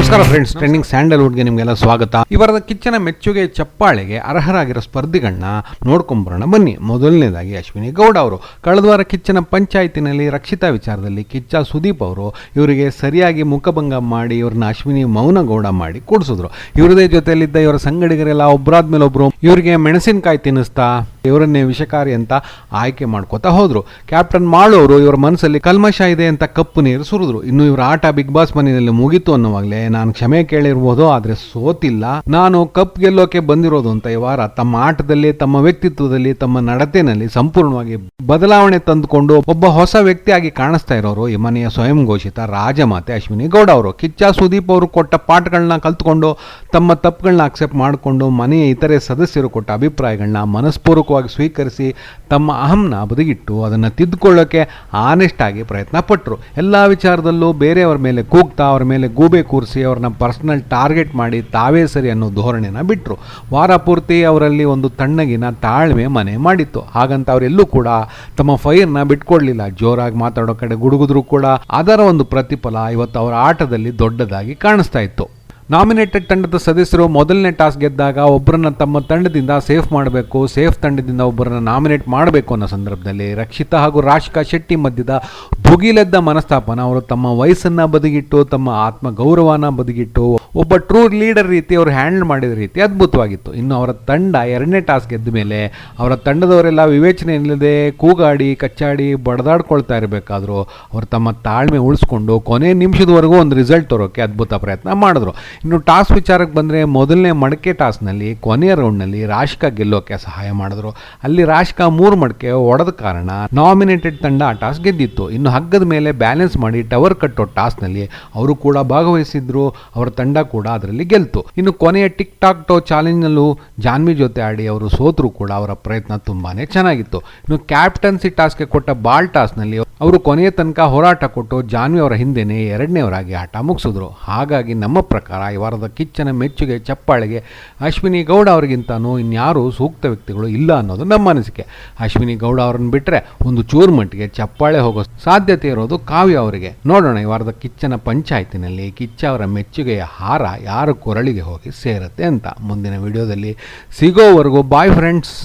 ನಮಸ್ಕಾರ friends, trending ಸ್ಯಾಂಡಲ್ವುಡ್ಗೆ ನಿಮಗೆಲ್ಲ ಸ್ವಾಗತ. ಇವರದ ಕಿಚ್ಚನ ಮೆಚ್ಚುಗೆ ಚಪ್ಪಾಳೆಗೆ ಅರ್ಹರಾಗಿರೋ ಸ್ಪರ್ಧಿಗಳನ್ನ ನೋಡ್ಕೊಂಬರೋಣ ಬನ್ನಿ. ಮೊದಲನೇದಾಗಿ ಅಶ್ವಿನಿ ಗೌಡ ಅವರು. ಕಳೆದ ವಾರ ಕಿಚ್ಚನ ಪಂಚಾಯತಿನಲ್ಲಿ ರಕ್ಷಿತಾ ವಿಚಾರದಲ್ಲಿ ಕಿಚ್ಚ ಸುದೀಪ್ ಅವರು ಇವರಿಗೆ ಸರಿಯಾಗಿ ಮುಖಭಂಗ ಮಾಡಿ ಇವ್ರನ್ನ ಅಶ್ವಿನಿ ಮೌನ ಗೌಡ ಮಾಡಿ ಕೂಡಿಸಿದ್ರು. ಇವರದೇ ಜೊತೆಯಲ್ಲಿದ್ದ ಇವರ ಸಂಗಡಿಗರೆಲ್ಲ ಒಬ್ಬರಾದ್ಮೇಲೆ ಒಬ್ರು ಇವರಿಗೆ ಮೆಣಸಿನಕಾಯಿ ತಿನ್ನಿಸ್ತಾ ಇವರನ್ನೇ ವಿಷಕಾರಿ ಅಂತ ಆಯ್ಕೆ ಮಾಡ್ಕೋತಾ ಹೋದ್ರು. ಕ್ಯಾಪ್ಟನ್ ಮಾಳು ಅವರು ಇವರ ಮನಸ್ಸಲ್ಲಿ ಕಲ್ಮಶ ಇದೆ ಅಂತ ಕಪ್ಪು ನೀರು ಸುರಿದ್ರು. ಇನ್ನು ಇವರ ಆಟ ಬಿಗ್ ಬಾಸ್ ಮನೆಯಲ್ಲಿ ಮುಗಿತು ಅನ್ನುವಾಗಲೇ ನಾನು ಕ್ಷಮೆ ಕೇಳಿರ್ಬೋದು, ಆದ್ರೆ ಸೋತಿಲ್ಲ, ನಾನು ಕಪ್ ಗೆಲ್ಲೋಕೆ ಬಂದಿರೋದು ಅಂತ ಈ ವಾರ ತಮ್ಮ ಆಟದಲ್ಲಿ, ತಮ್ಮ ವ್ಯಕ್ತಿತ್ವದಲ್ಲಿ, ತಮ್ಮ ನಡತೆನಲ್ಲಿ ಸಂಪೂರ್ಣವಾಗಿ ಬದಲಾವಣೆ ತಂದುಕೊಂಡು ಒಬ್ಬ ಹೊಸ ವ್ಯಕ್ತಿಯಾಗಿ ಕಾಣಿಸ್ತಾ ಇರೋರು ಈ ಮನೆಯ ಸ್ವಯಂ ಘೋಷಿತ ರಾಜಮಾತೆ ಅಶ್ವಿನಿ ಗೌಡ ಅವರು. ಕಿಚ್ಚ ಸುದೀಪ್ ಅವರು ಕೊಟ್ಟ ಪಾಠಗಳನ್ನ ಕಲ್ತ್ಕೊಂಡು ತಮ್ಮ ತಪ್ಪುಗಳನ್ನ ಅಕ್ಸೆಪ್ಟ್ ಮಾಡಿಕೊಂಡು ಮನೆಯ ಇತರೆ ಸದಸ್ಯರು ಕೊಟ್ಟ ಅಭಿಪ್ರಾಯಗಳನ್ನ ಮನಸ್ಪೂರ್ವಕವಾಗಿ ಸ್ವೀಕರಿಸಿ ತಮ್ಮ ಅಹಂನ ಬದಿಗಿಟ್ಟು ಅದನ್ನು ತಿದ್ದುಕೊಳ್ಳೋಕೆ ಆನೆಸ್ಟ್ ಆಗಿ ಪ್ರಯತ್ನ ಪಟ್ಟರು. ಎಲ್ಲ ವಿಚಾರದಲ್ಲೂ ಬೇರೆಯವ್ರ ಮೇಲೆ ಕೂಗ್ತಾ ಅವ್ರ ಮೇಲೆ ಗೂಬೆ ಕೂರಿಸಿ ಅವ್ರನ್ನ ಪರ್ಸನಲ್ ಟಾರ್ಗೆಟ್ ಮಾಡಿ ತಾವೇ ಸರಿ ಅನ್ನೋ ಧೋರಣೆನ ಬಿಟ್ಟರು. ವಾರ ಪೂರ್ತಿ ಅವರಲ್ಲಿ ಒಂದು ತಣ್ಣಗಿನ ತಾಳ್ಮೆ ಮನೆ ಮಾಡಿತ್ತು. ಹಾಗಂತ ಅವರೆಲ್ಲೂ ಕೂಡ ತಮ್ಮ ಫೈರ್ನ ಬಿಟ್ಕೊಡ್ಲಿಲ್ಲ. ಜೋರಾಗಿ ಮಾತಾಡೋ ಕಡೆ ಗುಡುಗುದ್ರು ಕೂಡ ಅದರ ಒಂದು ಪ್ರತಿಫಲ ಇವತ್ತು ಅವರ ಆಟದಲ್ಲಿ ದೊಡ್ಡದಾಗಿ ಕಾಣಿಸ್ತಾ ಇತ್ತು. ನಾಮಿನೇಟೆಡ್ ತಂಡದ ಸದಸ್ಯರು ಮೊದಲನೇ ಟಾಸ್ ಗೆದ್ದಾಗ ಒಬ್ಬರನ್ನ ತಮ್ಮ ತಂಡದಿಂದ ಸೇಫ್ ಮಾಡಬೇಕು, ಸೇಫ್ ತಂಡದಿಂದ ಒಬ್ಬರನ್ನ ನಾಮಿನೇಟ್ ಮಾಡಬೇಕು ಅನ್ನೋ ಸಂದರ್ಭದಲ್ಲಿ ರಕ್ಷಿತಾ ಹಾಗೂ ರಾಶಿಕಾ ಶೆಟ್ಟಿ ಮಧ್ಯದ ಭುಗಿಲೆದ್ದ ಮನಸ್ತಾಪನ ಅವರು ತಮ್ಮ ವಯಸ್ಸನ್ನ ಬದಿಗಿಟ್ಟು ತಮ್ಮ ಆತ್ಮ ಗೌರವನ ಬದಿಗಿಟ್ಟು ಒಬ್ಬ ಟ್ರೂ ಲೀಡರ್ ರೀತಿ ಅವರು ಹ್ಯಾಂಡಲ್ ಮಾಡಿದ ರೀತಿ ಅದ್ಭುತವಾಗಿತ್ತು. ಇನ್ನು ಅವರ ತಂಡ ಎರಡನೇ ಟಾಸ್ ಗೆದ್ದ ಮೇಲೆ ಅವರ ತಂಡದವರೆಲ್ಲ ವಿವೇಚನೆ ಇಲ್ಲದೆ ಕೂಗಾಡಿ ಕಚ್ಚಾಡಿ ಬಡದಾಡ್ಕೊಳ್ತಾ ಇರಬೇಕಾದ್ರು ಅವರು ತಮ್ಮ ತಾಳ್ಮೆ ಉಳಿಸ್ಕೊಂಡು ಕೊನೆ ನಿಮಿಷದವರೆಗೂ ಒಂದು ರಿಸಲ್ಟ್ ತರೋಕೆ ಅದ್ಭುತ ಪ್ರಯತ್ನ ಮಾಡಿದ್ರು. ಇನ್ನು ಟಾಸ್ ವಿಚಾರಕ್ಕೆ ಬಂದರೆ ಮೊದಲನೇ ಮಡಕೆ ಟಾಸ್ನಲ್ಲಿ ಕೊನೆಯ ರೌಂಡ್ನಲ್ಲಿ ರಾಶಿಕಾ ಗೆಲ್ಲೋಕೆ ಸಹಾಯ ಮಾಡಿದ್ರು. ಅಲ್ಲಿ ರಾಶಿಕಾ 3 ಮಡಕೆ ಹೊಡೆದ ಕಾರಣ ನಾಮಿನೇಟೆಡ್ ತಂಡ ಆ ಟಾಸ್ ಗೆದ್ದಿತ್ತು. ಇನ್ನು ಹಗ್ಗದ ಮೇಲೆ ಬ್ಯಾಲೆನ್ಸ್ ಮಾಡಿ ಟವರ್ ಕಟ್ಟೋ ಟಾಸ್ನಲ್ಲಿ ಅವರು ಕೂಡ ಭಾಗವಹಿಸಿದ್ರು, ಅವರ ತಂಡ ಕೂಡ ಅದರಲ್ಲಿ ಗೆಲ್ತು. ಇನ್ನು ಕೊನೆಯ ಟಿಕ್ ಟಾಕ್ ಟೋ ಚಾಲೆಂಜ್ನಲ್ಲೂ ಜಾನ್ವಿ ಜೊತೆ ಆಡಿ ಅವರು ಸೋತರು ಕೂಡ ಅವರ ಪ್ರಯತ್ನ ತುಂಬಾನೇ ಚೆನ್ನಾಗಿತ್ತು. ಇನ್ನು ಕ್ಯಾಪ್ಟನ್ಸಿ ಟಾಸ್ಗೆ ಕೊಟ್ಟ ಬಾಲ್ ಟಾಸ್ನಲ್ಲಿ ಅವರು ಕೊನೆಯ ತನಕ ಹೋರಾಟ ಕೊಟ್ಟು ಜಾನ್ವಿ ಅವರ ಹಿಂದೆನೇ ಎರಡನೇವರಾಗಿ ಆಟ ಮುಗಿಸಿದ್ರು. ಹಾಗಾಗಿ ನಮ್ಮ ಪ್ರಕಾರ ಈ ವಾರದ ಕಿಚ್ಚನ ಮೆಚ್ಚುಗೆ ಚಪ್ಪಾಳೆಗೆ ಅಶ್ವಿನಿ ಗೌಡ ಅವರಿಗಿಂತನೂ ಇನ್ಯಾರೂ ಸೂಕ್ತ ವ್ಯಕ್ತಿಗಳು ಇಲ್ಲ ಅನ್ನೋದು ನಮ್ಮ ಅನಿಸಿಕೆ. ಅಶ್ವಿನಿ ಗೌಡ ಅವರನ್ನು ಬಿಟ್ಟರೆ ಒಂದು ಚೂರು ಮಟ್ಟಿಗೆ ಚಪ್ಪಾಳೆ ಹೋಗೋ ಸಾಧ್ಯತೆ ಇರೋದು ಕಾವ್ಯ ಅವರಿಗೆ. ನೋಡೋಣ ಈ ವಾರದ ಕಿಚ್ಚನ ಪಂಚಾಯತಿನಲ್ಲಿ ಕಿಚ್ಚ ಅವರ ಮೆಚ್ಚುಗೆಯ ಹಾರ ಯಾರ ಕೊರಳಿಗೆ ಹೋಗಿ ಸೇರುತ್ತೆ ಅಂತ. ಮುಂದಿನ ವಿಡಿಯೋದಲ್ಲಿ ಸಿಗೋವರೆಗೂ ಬಾಯ್ ಫ್ರೆಂಡ್ಸ್.